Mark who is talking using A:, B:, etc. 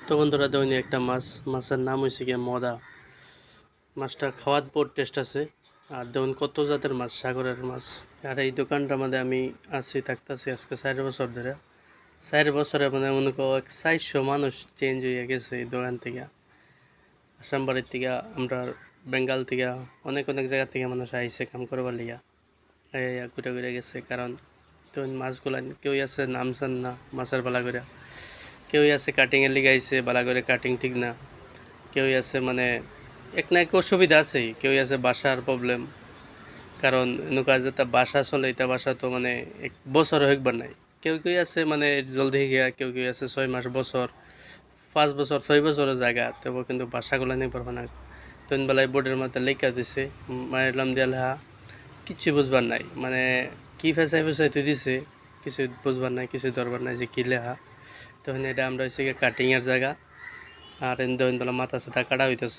A: তো বন্ধুরা দৈনিক একটা মাছের নাম হয়েছে গিয়ে মদা। মাছটা খাওয়ার পর টেস্ট আছে। আর দেখুন কত জাতের মাছ, সাগরের মাছ। আর এই দোকানটার মধ্যে আমি থাকতেছি আজকে 4 বছর ধরে। 4 বছরে মানে মনে করো 400 মানুষ চেঞ্জ হয়ে গেছে এই দোকান থেকে। আসামবাড়ির থেকে, আমরা বেঙ্গল থেকে, অনেক জায়গা থেকে মানুষ আইসে কাম করবার লিগা ঘুরে ঘুরে গেছে। কারণ তো মাছগুলা কেউ আছে নামছেন না মাছের বালা করে, কেউ আছে কাটিংয়ের লিগে আইসে বালা করে কাটিং ঠিক না, কেউ আছে মানে এক না এক অসুবিধা আছেই, কেউ আছে বাসার প্রবলেম। কারণ এনেকুৱা যেটা বাসা চলে এটা বাসা তো মানে 1 বছর হইবার নাই। কেউ আছে মানে জলদি গিয়া, কেউ আছে 6 মাস বছর 5 বছর 6 বছরের জায়গা, তবু কিন্তু বাসাগুলো নিয়ে পারবে না। তখন বেলায় বোর্ডের মাথায় লেখা দিছে, মারলাম দিয়া লেখা, কিচ্ছু বুঝবার নাই। মানে কি ফেসাইতে দিছে কিছু বুঝবার নাই, কিছু ধরবার নাই যে কী লেখা। তখন এটা আমরা হচ্ছে কাটিংয়ের জায়গা। আর তখন বেলা মাথা সাথা কাটা হইতেছে।